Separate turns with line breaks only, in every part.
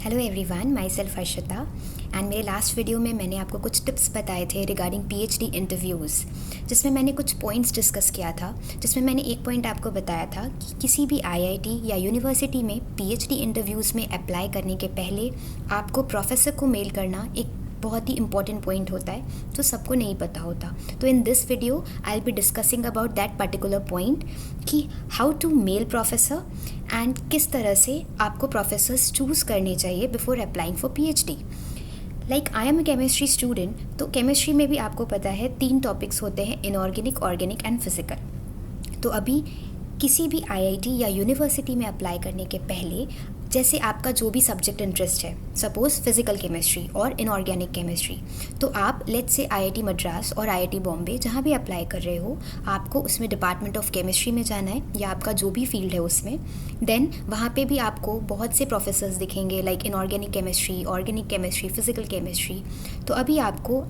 Hello everyone, my self Harshita and मेरे last video में मैंने आपको कुछ टिप्स बताए थे रिगार्डिंग पीएचडी इंटरव्यूज़, जिसमें मैंने कुछ पॉइंट्स डिस्कस किया था। जिसमें मैंने एक पॉइंट आपको बताया था कि किसी भी आईआईटी या यूनिवर्सिटी में पीएचडी इंटरव्यूज़ में अप्लाई करने के पहले आपको प्रोफेसर को मेल करना एक बहुत ही इंपॉर्टेंट पॉइंट होता है, जो सबको नहीं पता होता। तो in this video I will be discussing about that particular point कि how to mail professor and किस तरह से आपको प्रोफेसर्स चूज़ करने चाहिए before applying for PhD. Like I am a chemistry student, तो केमिस्ट्री में भी आपको पता है 3 टॉपिक्स होते हैं, इनऑर्गेनिक, ऑर्गेनिक एंड फिजिकल। तो अभी किसी भी आईआईटी या यूनिवर्सिटी में अप्लाई करने के पहले जैसे आपका जो भी सब्जेक्ट इंटरेस्ट है, सपोज़ फिजिकल केमिस्ट्री और इनऑर्गेनिक केमिस्ट्री, तो आप लेट्स से आईआईटी मद्रास और आईआईटी बॉम्बे जहाँ भी अप्लाई कर रहे हो, आपको उसमें डिपार्टमेंट ऑफ केमिस्ट्री में जाना है या आपका जो भी फील्ड है उसमें। देन वहाँ पे भी आपको बहुत से प्रोफेसर्स दिखेंगे, like inorganic chemistry, organic chemistry, physical chemistry. तो अभी आपको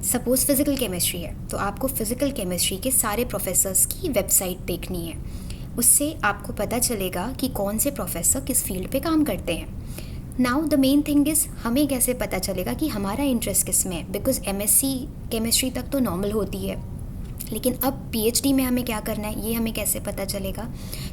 सपोज़ फिजिकल केमिस्ट्री है, तो आपको फिजिकल केमिस्ट्री के सारे प्रोफेसर्स की वेबसाइट देखनी है। उससे आपको पता चलेगा कि कौन से प्रोफेसर किस फील्ड पे काम करते हैं। Now the main thing is, हमें कैसे पता चलेगा कि हमारा इंटरेस्ट किस में है, बिकॉज एमएससी केमिस्ट्री तक तो नॉर्मल होती है, लेकिन अब पीएचडी में हमें क्या करना है ये हमें कैसे पता चलेगा।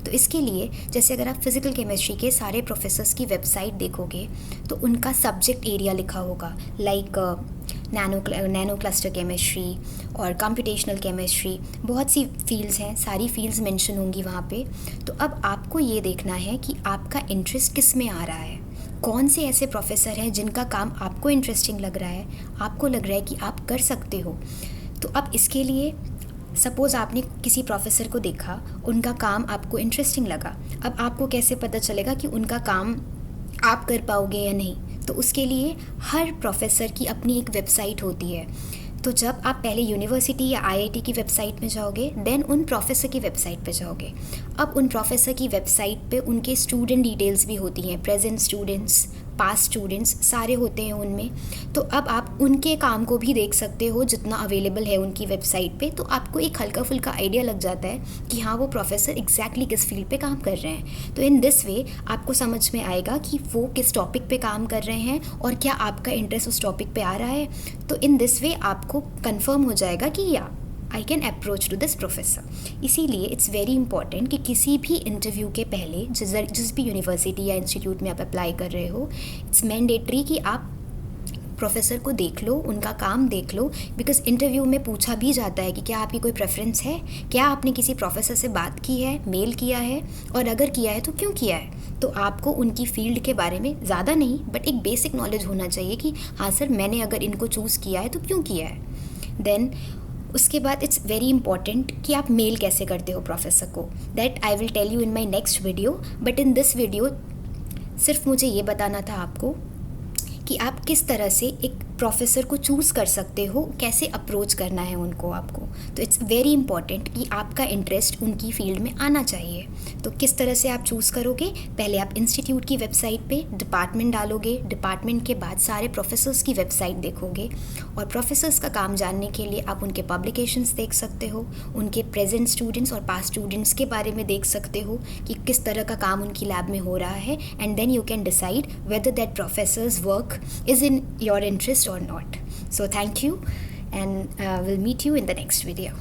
तो इसके लिए जैसे अगर आप फिजिकल केमिस्ट्री के सारे प्रोफेसर्स की वेबसाइट देखोगे तो उनका सब्जेक्ट एरिया लिखा होगा, लाइक नैनो क्लस्टर केमिस्ट्री और कंप्यूटेशनल केमिस्ट्री, बहुत सी फील्ड्स हैं, सारी फील्ड्स मेंशन होंगी वहाँ पे। तो अब आपको ये देखना है कि आपका इंटरेस्ट किस में आ रहा है, कौन से ऐसे प्रोफेसर हैं जिनका काम आपको इंटरेस्टिंग लग रहा है, आपको लग रहा है कि आप कर सकते हो। तो अब इसके लिए सपोज़ आपने किसी प्रोफेसर को देखा, उनका काम आपको इंटरेस्टिंग लगा, अब आपको कैसे पता चलेगा कि उनका काम आप कर पाओगे या नहीं। तो उसके लिए हर प्रोफेसर की अपनी एक वेबसाइट होती है। तो जब आप पहले यूनिवर्सिटी या आईआईटी की वेबसाइट में जाओगे, देन उन प्रोफेसर की वेबसाइट पे जाओगे। अब उन प्रोफेसर की वेबसाइट पे उनके स्टूडेंट डिटेल्स भी होती हैं, प्रेजेंट स्टूडेंट्स, पास्ट स्टूडेंट्स सारे होते हैं उनमें। तो अब आप उनके काम को भी देख सकते हो जितना अवेलेबल है उनकी वेबसाइट पे। तो आपको एक हल्का फुल्का आइडिया लग जाता है कि हाँ, वो प्रोफेसर एग्जैक्टली किस फील्ड पे काम कर रहे हैं। तो इन दिस वे आपको समझ में आएगा कि वो किस टॉपिक पे काम कर रहे हैं और क्या आपका इंटरेस्ट उस टॉपिक पे आ रहा है। तो इन दिस वे आपको कंफर्म हो जाएगा कि या I can approach to this professor. इसीलिए इट्स वेरी इंपॉर्टेंट कि किसी भी इंटरव्यू के पहले जिस भी यूनिवर्सिटी या इंस्टीट्यूट में आप अप्लाई कर रहे हो, इट्स मैंडेटरी कि आप प्रोफेसर को देख लो, उनका काम देख लो। बिकॉज इंटरव्यू में पूछा भी जाता है कि क्या आपकी कोई प्रेफरेंस है, क्या आपने किसी प्रोफेसर से बात की है, मेल किया है, और अगर किया है तो क्यों किया है। तो आपको उनकी फील्ड के बारे में ज़्यादा नहीं बट एक बेसिक नॉलेज होना चाहिए कि हाँ सर, मैंने अगर इनको चूज़ किया है तो क्यों किया है। देन उसके बाद इट्स वेरी इंपॉर्टेंट कि आप मेल कैसे करते हो प्रोफेसर को। That I will tell you in my next video, but in this video सिर्फ मुझे ये बताना था आपको कि आप किस तरह से एक प्रोफेसर को चूज़ कर सकते हो, कैसे अप्रोच करना है उनको आपको। तो इट्स वेरी इंपॉर्टेंट कि आपका इंटरेस्ट उनकी फील्ड में आना चाहिए। तो किस तरह से आप चूज़ करोगे, पहले आप इंस्टीट्यूट की वेबसाइट पे डिपार्टमेंट डालोगे, डिपार्टमेंट के बाद सारे प्रोफेसर्स की वेबसाइट देखोगे, और प्रोफेसर्स का काम जानने के लिए आप उनके पब्लिकेशंस देख सकते हो, उनके प्रेजेंट स्टूडेंट्स और पास्ट स्टूडेंट्स के बारे में देख सकते हो कि किस तरह का काम उनकी लैब में हो रहा है, and then you can decide whether that professor's work is in your interest or not. So thank you, and we'll meet you in the next video.